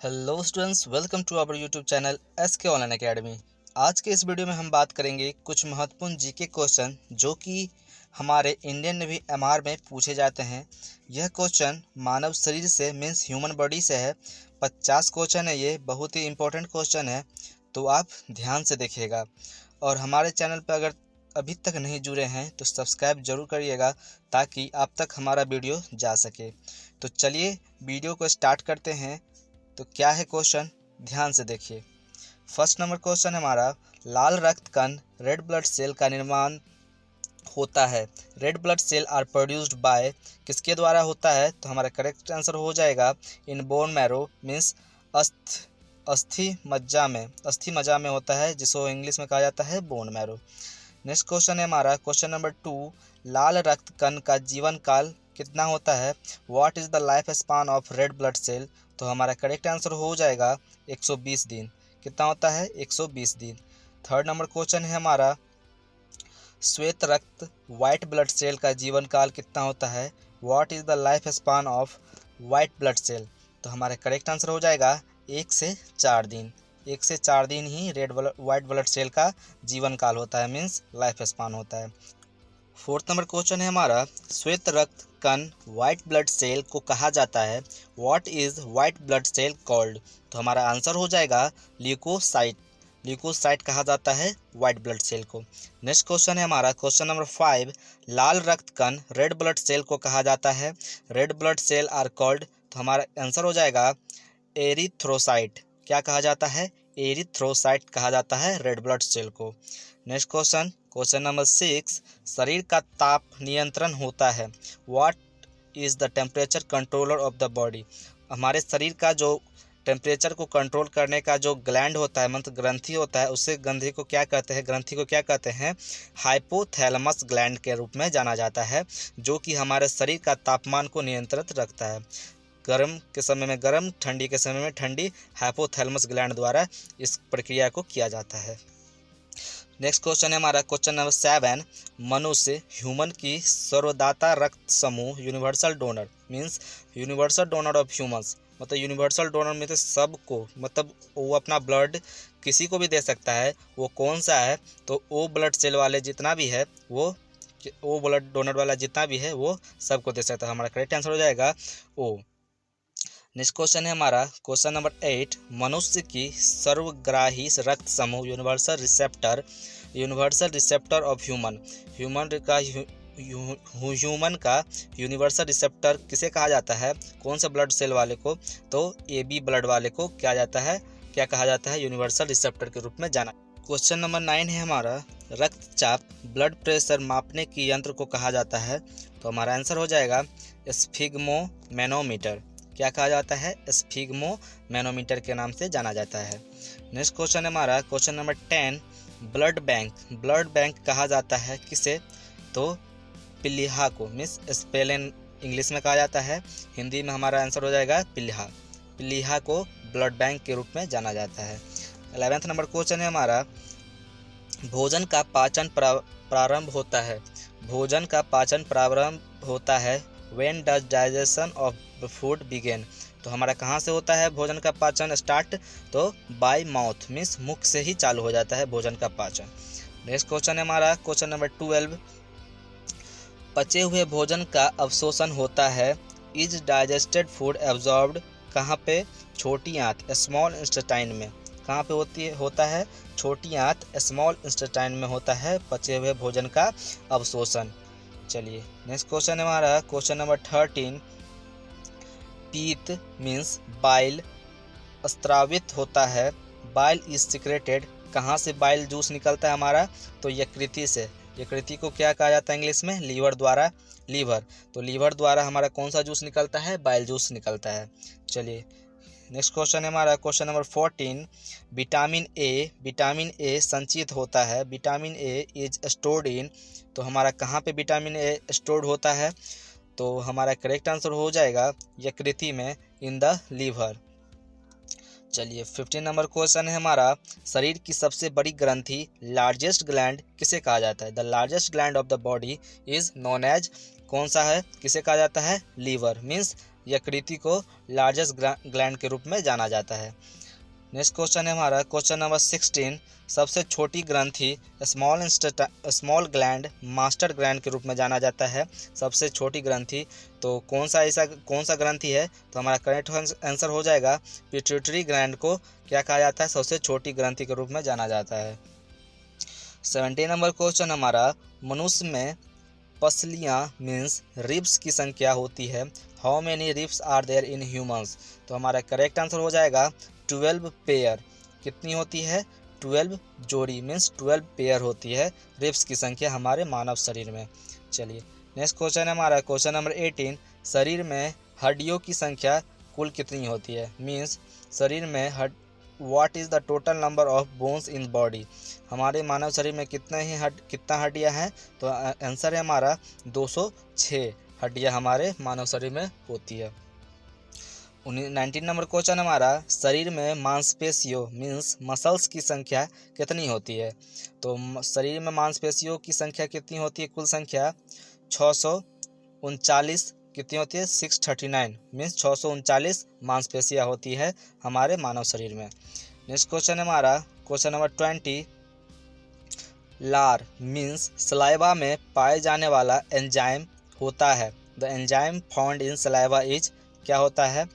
Hello students, welcome to our YouTube channel SK online academy. आज के इस video में हम बात करेंगे कुछ महत्वपूर्ण जीके क्वेश्चन जो कि हमारे इंडियन नेवी MR में पूछे जाते हैं। यह क्वेश्चन मानव शरीर से मीन्स ह्यूमन बॉडी से है। 50 क्वेश्चन है, ये बहुत ही इंपॉर्टेंट क्वेश्चन है, तो आप ध्यान से देखिएगा। और हमारे चैनल पर अगर अभी तक नहीं जुड़े हैं तो सब्सक्राइब जरूर करिएगा ताकि आप तक हमारा वीडियो जा सके। तो चलिए वीडियो को स्टार्ट करते हैं। तो क्या है क्वेश्चन, ध्यान से देखिए। फर्स्ट नंबर क्वेश्चन हमारा, लाल रक्त कण रेड ब्लड सेल का निर्माण होता है। Red blood cell are produced by, किसके द्वारा होता है? तो हमारा करेक्ट आंसर हो जाएगा इन बोन मैरो मीन्स अस्थि मज्जा में होता है, जिसको इंग्लिश में कहा जाता है बोन मैरो। नेक्स्ट क्वेश्चन है हमारा क्वेश्चन नंबर 2, लाल रक्त कण का जीवन काल कितना होता है? What is the life span of red blood cell? तो हमारा करेक्ट आंसर हो जाएगा 120 दिन। कितना होता है? 120 दिन। थर्ड नंबर क्वेश्चन है हमारा, श्वेत रक्त व्हाइट ब्लड सेल का जीवन काल कितना होता है? What is the life span of white blood cell? तो हमारा करेक्ट आंसर हो जाएगा 1 से 4 दिन। 1 से 4 दिन ही व्हाइट ब्लड सेल का जीवन काल होता है, मीन्स लाइफ स्पान होता है। फोर्थ नंबर क्वेश्चन है हमारा, श्वेत रक्त कण व्हाइट ब्लड सेल को कहा जाता है। What is white blood cell called? तो हमारा आंसर हो जाएगा ल्यूकोसाइट। ल्यूकोसाइट कहा जाता है व्हाइट ब्लड सेल को। नेक्स्ट क्वेश्चन है हमारा क्वेश्चन नंबर 5, लाल रक्त कण रेड ब्लड सेल को कहा जाता है। Red blood cell are called, तो हमारा आंसर हो जाएगा एरिथ्रोसाइट। क्या कहा जाता है? एरिथ्रोसाइट कहा जाता है रेड ब्लड सेल को। नेक्स्ट क्वेश्चन नंबर 6, शरीर का ताप नियंत्रण होता है। What is the temperature controller of the body? हमारे शरीर का जो टेम्परेचर को कंट्रोल करने का जो ग्लैंड होता है, मतलब ग्रंथि होता है, उससे ग्रंथि को क्या कहते हैं? हाइपोथैलेमस ग्लैंड के रूप में जाना जाता है, जो कि हमारे शरीर का तापमान को नियंत्रित रखता है। गर्म के समय में गर्म, ठंडी के समय में ठंडी, हाइपोथैलेमस ग्लैंड द्वारा इस प्रक्रिया को किया जाता है। नेक्स्ट क्वेश्चन है हमारा क्वेश्चन नंबर 7, मनुष्य ह्यूमन की सर्वदाता रक्त समूह universal donor means universal donor of humans, मतलब यूनिवर्सल डोनर में से सबको, मतलब वो अपना ब्लड किसी को भी दे सकता है। वो कौन सा है? तो ओ ब्लड सेल वाले जितना भी है वो ब्लड डोनर वाला जितना भी है वो सबको दे सकता है। हमारा करेक्ट आंसर हो जाएगा ओ। नेक्स्ट क्वेश्चन है हमारा क्वेश्चन नंबर 8, मनुष्य की सर्वग्राही रक्त समूह यूनिवर्सल रिसेप्टर ऑफ ह्यूमन का यूनिवर्सल रिसेप्टर किसे कहा जाता है? कौन से ब्लड सेल वाले को? तो AB ब्लड वाले को क्या कहा जाता है? यूनिवर्सल रिसेप्टर के रूप में जाना। क्वेश्चन नंबर 9 है हमारा, रक्तचाप ब्लड प्रेशर मापने की यंत्र को कहा जाता है। तो हमारा आंसर हो जाएगा स्फिग्मोमैनोमीटर। क्या कहा जाता है? स्फिग्मोमैनोमीटर के नाम से जाना जाता है। नेक्स्ट क्वेश्चन है हमारा क्वेश्चन नंबर 10, ब्लड बैंक कहा जाता है किसे? तो पिलिहा को, मीन्स स्पेलिंग इंग्लिश में कहा जाता है, हिंदी में हमारा आंसर हो जाएगा पिलिहा को ब्लड बैंक के रूप में जाना जाता है। 11th नंबर क्वेश्चन है हमारा, भोजन का पाचन प्रारंभ होता है when does digestion of food begin? तो हमारा कहाँ से होता है भोजन का पाचन स्टार्ट? तो बाय माउथ मीन्स मुख से ही चालू हो जाता है भोजन का पाचन। नेक्स्ट क्वेश्चन है हमारा क्वेश्चन नंबर 12, पचे हुए भोजन का अवशोषण होता है। इज डाइजेस्टेड फूड एब्जॉर्ब्ड कहाँ पे? छोटी आंत स्मॉल इंटेस्टाइन में। कहाँ पे होता है? छोटी आंत स्मॉल इंटेस्टाइन में होता है पचे हुए भोजन का अवशोषण। चलिए नेक्स्ट क्वेश्चन है हमारा क्वेश्चन नंबर 13, पीत मीन्स बाइल स्त्रावित होता है। बाइल इज सिक्रेटेड, कहाँ से बाइल जूस निकलता है हमारा? तो यकृति से। यकृति को क्या कहा जाता है इंग्लिश में? लीवर। तो लीवर द्वारा हमारा कौन सा जूस निकलता है? बाइल जूस निकलता है। चलिए नेक्स्ट क्वेश्चन है हमारा क्वेश्चन नंबर 14, विटामिन ए संचित होता है। Vitamin A is stored in, तो हमारा कहाँ पे विटामिन ए स्टोर्ड होता है? तो हमारा करेक्ट आंसर हो जाएगा यकृति में, इन द लीवर। चलिए 15 नंबर क्वेश्चन है हमारा, शरीर की सबसे बड़ी ग्रंथि लार्जेस्ट ग्लैंड किसे कहा जाता है? The largest gland of the body is known as, कौन सा है? किसे कहा जाता है? लीवर मीन्स यकृति को लार्जेस्ट ग्लैंड के रूप में जाना जाता है। नेक्स्ट क्वेश्चन है हमारा क्वेश्चन नंबर 16, सबसे छोटी ग्रंथि स्मॉल ग्लैंड मास्टर ग्लैंड के रूप में जाना जाता है। सबसे छोटी ग्रंथि तो कौन सा ग्रंथि है, तो हमारा करेक्ट आंसर हो जाएगा पिट्यूटरी ग्लैंड को क्या कहा जाता है, सबसे छोटी ग्रंथि के रूप में जाना जाता है। 17 नंबर क्वेश्चन हमारा, मनुष्य में पसलियाँ मीन्स रिब्स की संख्या होती है, how many ribs are there in humans, तो हमारा करेक्ट आंसर हो जाएगा 12 पेयर। कितनी होती है, 12 जोड़ी मीन्स 12 पेयर होती है रिब्स की संख्या हमारे मानव शरीर में। चलिए नेक्स्ट क्वेश्चन है हमारा क्वेश्चन नंबर 18, शरीर में हड्डियों की संख्या कुल कितनी होती है, मीन्स शरीर में what is the total number of bones in body, हमारे मानव शरीर में कितना हड्डियां हैं, तो आंसर है हमारा 206 हड्डियां हमारे मानव शरीर में होती है। 19 नंबर क्वेश्चन हमारा, शरीर में मांसपेशियों मीन्स मसल्स की संख्या कितनी होती है, तो शरीर में मांसपेशियों की संख्या कितनी होती है, कुल संख्या 639 कितनी होती है, 639 मीन्स 639 मांसपेशियाँ होती है हमारे मानव शरीर में। नेक्स्ट क्वेश्चन है हमारा क्वेश्चन नंबर 20, लार मीन्स सलाइवा में पाए जाने वाला एंजाइम होता है, the enzyme found in saliva is क्या होता है,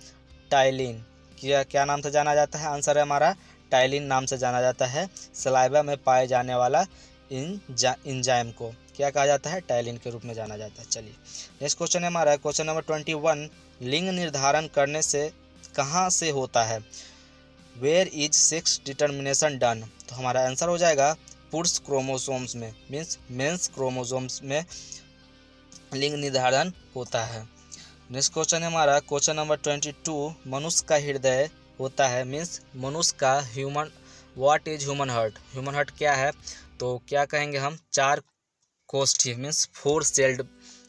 टाइलिन। क्या नाम से जाना जाता है, आंसर है हमारा टाइलिन नाम से जाना जाता है। सलाइवा में पाए जाने वाला एंजाइम को क्या कहा जाता है, टाइलिन के रूप में जाना जाता है। चलिए नेक्स्ट क्वेश्चन है हमारा क्वेश्चन नंबर 21, लिंग निर्धारण करने से कहाँ से होता है, where is sex determination done, तो हमारा आंसर हो जाएगा पुरुष क्रोमोसोम्स में मीन्स मेंस क्रोमोसोम्स में लिंग निर्धारण होता है। नेक्स्ट क्वेश्चन है हमारा क्वेश्चन नंबर 22, मनुष्य का हृदय होता है मीन्स मनुष्य का व्हाट इज ह्यूमन हार्ट क्या है, तो क्या कहेंगे हम, 4 कोष्ठी मीन्स 4 सेल्ड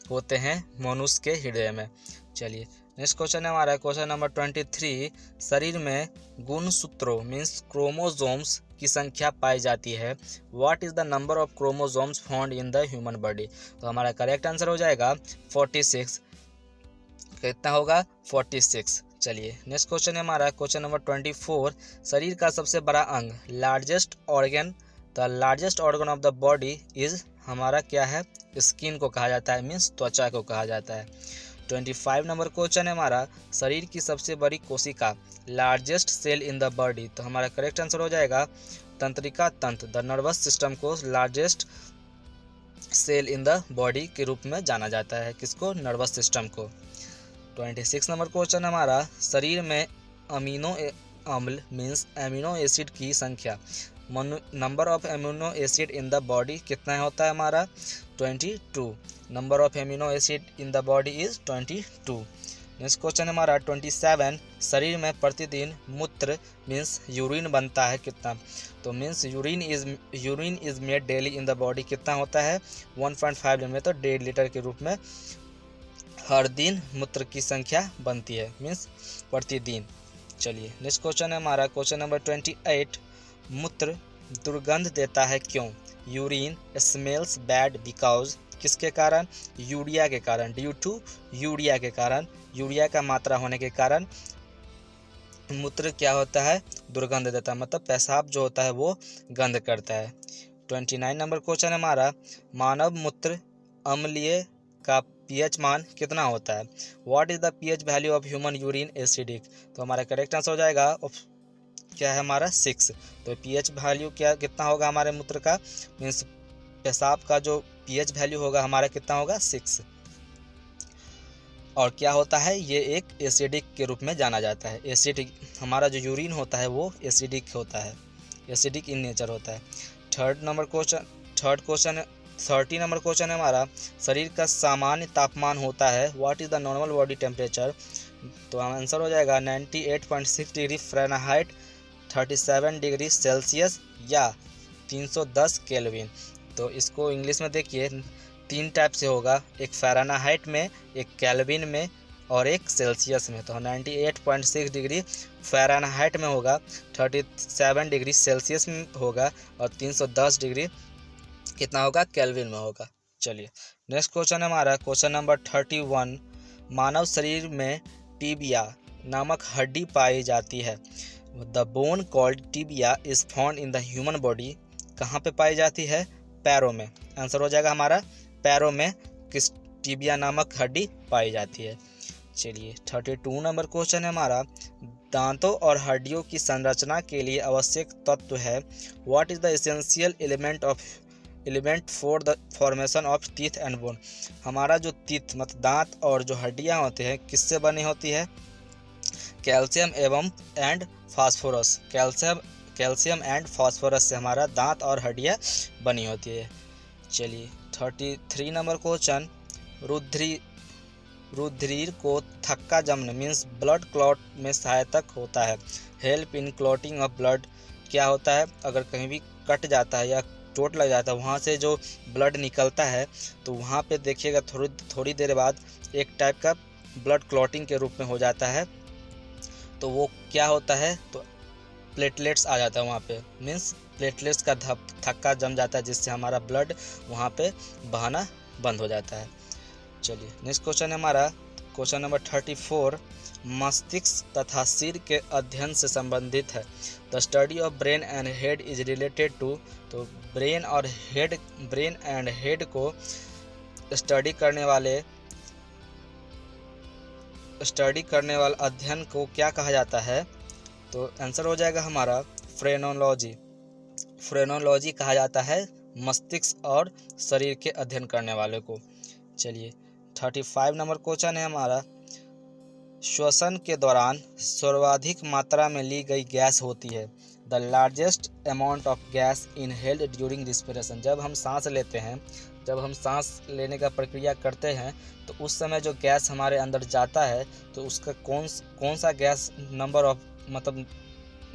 होते हैं मनुष्य के हृदय में। चलिए नेक्स्ट क्वेश्चन है हमारा क्वेश्चन नंबर 23, शरीर में गुणसूत्रों मीन्स क्रोमोसोम्स की संख्या पाई जाती है, what is the number of chromosomes found in the human body, तो हमारा करेक्ट आंसर हो जाएगा 46। कितना होगा, 46। चलिए नेक्स्ट क्वेश्चन है हमारा क्वेश्चन नंबर 24, शरीर का सबसे बड़ा अंग largest organ, the largest organ of the body is हमारा क्या है, स्किन को कहा जाता है मीन्स त्वचा को कहा जाता है। 25 नंबर क्वेश्चन है हमारा, शरीर की सबसे बड़ी कोशिका largest cell in the body, तो हमारा करेक्ट आंसर हो जाएगा तंत्रिका तंत्र, द नर्वस सिस्टम को largest cell in the body के रूप में जाना जाता है, किसको, नर्वस सिस्टम को। 26 नंबर क्वेश्चन हमारा, शरीर में अमीनो अम्ल मीन्स एमिनो एसिड की संख्या, number of amino acid in the body कितना होता है हमारा, 22, number of amino acid in the body is 22। Next question हमारा 27, शरीर में प्रतिदिन मूत्र मीन्स यूरिन बनता है कितना, तो means urine is made daily in the body कितना होता है, 1.5 लीटर, तो 1.5 लीटर के रूप में हर दिन मूत्र की संख्या बनती है मीन्स प्रतिदिन। चलिए नेक्स्ट क्वेश्चन है हमारा क्वेश्चन नंबर 28, मूत्र दुर्गंध देता है क्यों, यूरिन स्मेल्स बैड बिकॉज किसके कारण, यूरिया के कारण, ड्यू टू यूरिया के कारण, यूरिया का मात्रा होने के कारण मूत्र क्या होता है, दुर्गंध देता है, मतलब पेशाब जो होता है वो गंध करता है। 29 नंबर क्वेश्चन है हमारा, मानव मूत्र अम्लीय का पीएच मान कितना होता है, what is the pH value of human urine acidic, तो हमारा करेक्ट आंसर हो जाएगा क्या है हमारा 6, तो पीएच वैल्यू कितना होगा हमारे मूत्र का, मीन्स पेशाब का जो पीएच वैल्यू होगा हमारा कितना होगा, 6। और क्या होता है, ये एक एसिडिक के रूप में जाना जाता है, एसिडिक हमारा जो यूरिन होता है वो एसिडिक होता है, एसिडिक इन नेचर होता है। 30 नंबर क्वेश्चन है हमारा, शरीर का सामान्य तापमान होता है, what is the normal body temperature, तो आंसर हो जाएगा 98.6 डिग्री फ़ारेनहाइट, 37 डिग्री सेल्सियस या 310 केल्विन। तो इसको इंग्लिश में देखिए 3 टाइप से होगा, एक फ़ारेनहाइट में, एक केल्विन में और एक सेल्सियस में, तो 98.6 डिग्री फ़ारेनहाइट में होगा, 37 डिग्री सेल्सियस में होगा और 310 डिग्री कितना होगा, केल्विन में होगा। चलिए नेक्स्ट क्वेश्चन है हमारा क्वेश्चन नंबर 31, मानव शरीर में टिबिया नामक हड्डी पाई जाती है। The bone called tibia is found in the human body. कहाँ पे पाई जाती है? पैरों में। आंसर हो जाएगा हमारा पैरों में किस टिबिया नामक हड्डी पाई जाती है। चलिए 32 नंबर क्वेश्चन है हमारा, दांतों और हड्डियों की संरचना के लिए आवश्यक तत्व है। What is the essential element for the formation of teeth and bone. हमारा जो टीथ मतलब दांत और जो हड्डियां होती हैं किससे बनी होती है? Calcium and phosphorus. Calcium and phosphorus से हमारा दांत और हड्डियां बनी होती है। चलिए 33 नंबर क्वेश्चन, रुधिर को थक्का जमने मीन्स ब्लड क्लॉट में सहायक होता है। Help in clotting of blood. क्या होता है? अगर कहीं भी कट जाता है या चोट लग जाता है, वहाँ से जो ब्लड निकलता है तो वहाँ पे देखिएगा थोड़ी देर बाद एक टाइप का ब्लड क्लॉटिंग के रूप में हो जाता है। तो वो क्या होता है? तो प्लेटलेट्स आ जाता है वहाँ पे, मीन्स प्लेटलेट्स का थक्का जम जाता है जिससे हमारा ब्लड वहाँ पे बहाना बंद हो जाता है। चलिए नेक्स्ट क्वेश्चन है हमारा क्वेश्चन नंबर 34, मस्तिष्क तथा सिर के अध्ययन से संबंधित है। The study of brain and head is related to. तो ब्रेन एंड हेड को स्टडी करने वाले अध्ययन को क्या कहा जाता है? तो आंसर हो जाएगा हमारा फ्रेनोलॉजी कहा जाता है मस्तिष्क और शरीर के अध्ययन करने वाले को। चलिए 35 नंबर क्वेश्चन है हमारा, श्वसन के दौरान सर्वाधिक मात्रा में ली गई गैस होती है। The largest amount of gas inhaled during respiration. जब हम सांस लेते हैं, जब हम सांस लेने का प्रक्रिया करते हैं तो उस समय जो गैस हमारे अंदर जाता है तो उसका कौन सा गैस नंबर ऑफ मतलब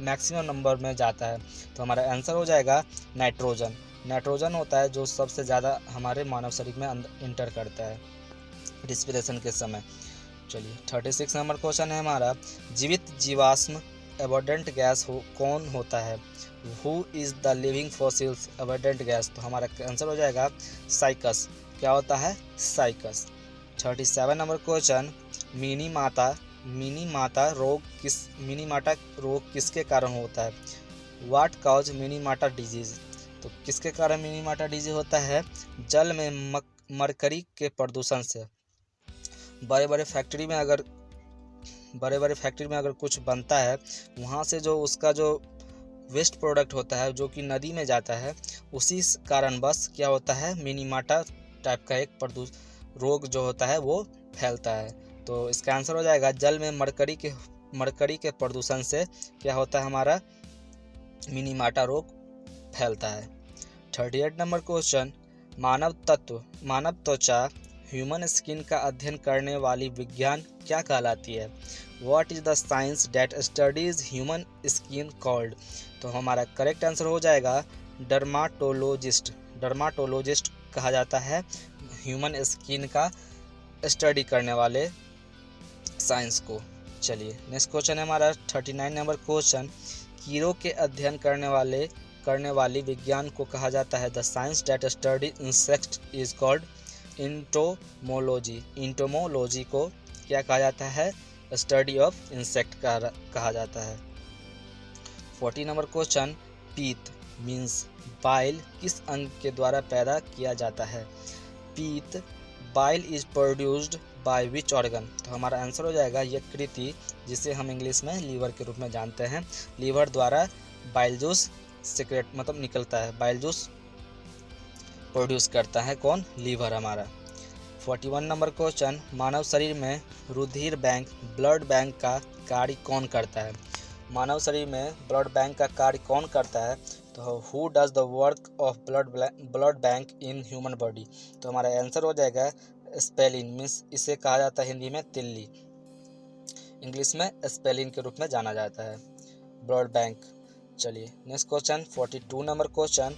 मैक्सिमम नंबर में जाता है? तो हमारा आंसर हो जाएगा नाइट्रोजन होता है जो सबसे ज़्यादा हमारे मानव शरीर में इंटर करता है रिस्पिरेशन के समय। चलिए 36 नंबर क्वेश्चन है हमारा, जीवित जीवाश्म एबंडेंट गैस कौन होता है? Who is the living fossils abundant gas. तो हमारा आंसर हो जाएगा साइकस। क्या होता है? साइकस। 37 नंबर क्वेश्चन, मिनी माता रोग किसके कारण होता है? व्हाट कॉज मिनी माटा डिजीज। तो किसके कारण मिनी माटा डिजीज होता है? जल में मरकरी के प्रदूषण से। बड़े बड़े फैक्ट्री में अगर कुछ बनता है, वहाँ से जो उसका जो वेस्ट प्रोडक्ट होता है जो कि नदी में जाता है, उसी कारण बस क्या होता है, मिनी माटा टाइप का एक रोग जो होता है वो फैलता है। तो इसका आंसर हो जाएगा जल में मरकरी के प्रदूषण से क्या होता है, हमारा मिनी माटा रोग फैलता है। 38 नंबर क्वेश्चन, मानव त्वचा ह्यूमन स्किन का अध्ययन करने वाली विज्ञान क्या कहलाती है? What is the science that studies human skin called. तो हमारा करेक्ट आंसर हो जाएगा डर्माटोलॉजिस्ट कहा जाता है ह्यूमन स्किन का स्टडी करने वाले साइंस को। चलिए नेक्स्ट क्वेश्चन है हमारा 39 नंबर क्वेश्चन, कीड़ों के अध्ययन करने वाली विज्ञान को कहा जाता है the science that study insect is called entomology को क्या कहा जाता है? स्टडी ऑफ इंसेक्ट कहा जाता है। 40 नंबर क्वेश्चन, पीत मीन्स बाइल किस अंग के द्वारा पैदा किया जाता है? पीत bile is produced by which organ. तो हमारा आंसर हो जाएगा यकृति, जिसे हम इंग्लिश में लीवर के रूप में जानते हैं। लीवर द्वारा बाइल जूस सीक्रेट मतलब निकलता है, बाइल जूस प्रोड्यूस करता है कौन? लीवर हमारा। 41 नंबर क्वेश्चन, मानव शरीर में रुधिर बैंक ब्लड बैंक का कार्य कौन करता है? मानव शरीर में ब्लड बैंक का कार्य कौन करता है? तो who does the work of blood bank in human body. तो हमारा आंसर हो जाएगा स्पेलिन, मीन्स इसे कहा जाता है हिंदी में तिल्ली, इंग्लिश में स्पेलिन के रूप में जाना जाता है ब्लड बैंक। चलिए नेक्स्ट क्वेश्चन 42 नंबर क्वेश्चन,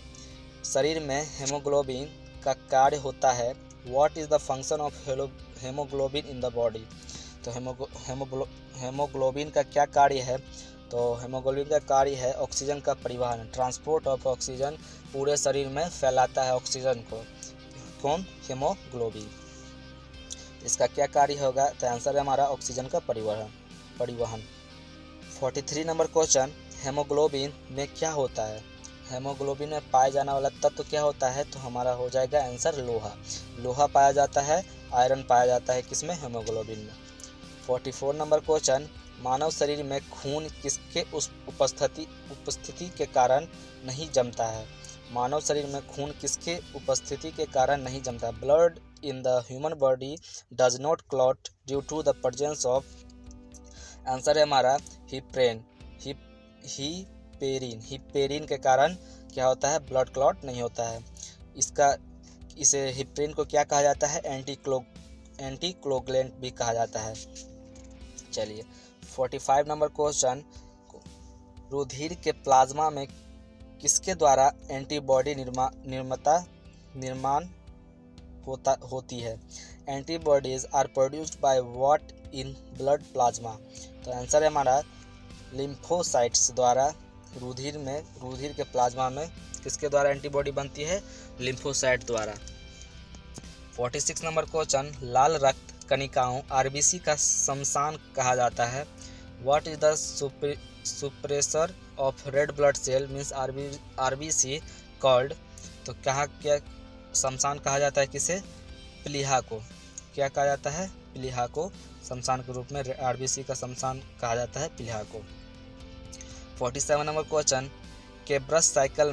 शरीर में हेमोग्लोबिन का कार्य होता है। What is the function of haemoglobin in the body. तो हेमोग्लोबिन का क्या कार्य है? तो हेमोग्लोबिन का कार्य है ऑक्सीजन का परिवहन, ट्रांसपोर्ट ऑफ ऑक्सीजन, पूरे शरीर में फैलाता है ऑक्सीजन को कौन? हेमोग्लोबिन। इसका क्या कार्य होगा? तो आंसर है हमारा ऑक्सीजन का परिवहन। 43 नंबर क्वेश्चन, हेमोग्लोबिन में क्या होता है? हेमोग्लोबिन में पाया जाने वाला तत्व क्या होता है? तो हमारा हो जाएगा आंसर लोहा पाया जाता है, आयरन पाया जाता है किसमें? हेमोग्लोबिन में। 44 नंबर क्वेश्चन, मानव शरीर में खून किसके उपस्थिति के कारण नहीं जमता है? मानव शरीर में खून किसके उपस्थिति के कारण नहीं जमता? Blood in the human body does not clot due to the presence of, answer है हमारा हिपेरिन के कारण क्या होता है? ब्लड क्लॉट नहीं होता है। इसे हिपेरिन को क्या कहा जाता है? एंटीकोगुलेंट भी कहा जाता है। चलिए 45 नंबर क्वेश्चन, रुधिर के प्लाज्मा में किसके द्वारा एंटीबॉडी निर्माण होती है? Antibodies are produced by what in blood plasma? तो आंसर है हमारा लिम्फोसाइट्स द्वारा। रुधिर के प्लाज्मा में किसके द्वारा एंटीबॉडी बनती है? लिम्फोसाइट द्वारा। 46 नंबर क्वेश्चन, लाल रक्त कणिकाओं आरबीसी का शमशान कहा जाता है। What is the suppressor of red blood cell means RBC called? तो क्या शमशान कहा जाता है किसे? प्लीहा को। क्या कहा जाता है? प्लीहा को शमशान के रूप में आरबीसी का शमशान कहा जाता है, प्लीहा को। 47 नंबर क्वेश्चन, केब्रस साइकिल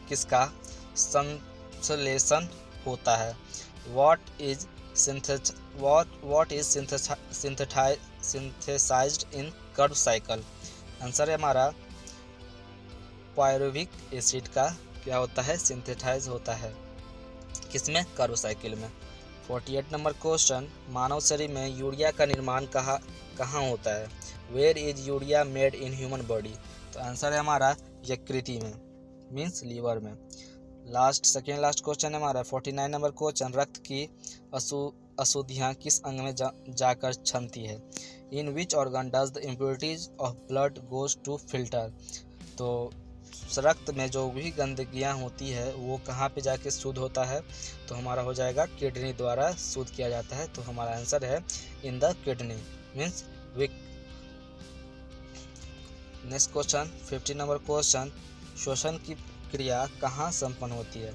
किसका संश्लेषण होता है? What is synthesized in Krebs cycle? Answer है हमारा पायरुविक एसिड का क्या होता है? सिंथेसाइज होता है किसमें? कर्व साइकिल में। 48 नंबर क्वेश्चन, मानव शरीर में यूरिया का निर्माण कहाँ होता है? Where is urea made in human body? तो आंसर है हमारा यकृति में मीन्स लीवर में। सेकेंड लास्ट क्वेश्चन है हमारा 49 नंबर क्वेश्चन, रक्त की अशुद्धियाँ किस अंग में जाकर छनती है? In which organ does the impurities of blood goes to filter? तो रक्त में जो भी गंदगियाँ होती है वो कहाँ पे जाके शुद्ध होता है? तो हमारा हो जाएगा किडनी द्वारा शुद्ध किया जाता है। तो हमारा आंसर है इन द किडनी मीन्स विक। नेक्स्ट क्वेश्चन 50 नंबर क्वेश्चन, श्वसन की क्रिया कहाँ संपन्न होती है?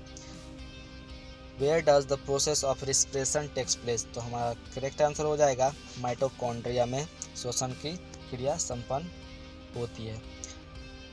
Where does the process of respiration takes place? तो हमारा करेक्ट आंसर हो जाएगा माइटोकॉन्ड्रिया में श्वसन की क्रिया संपन्न होती है।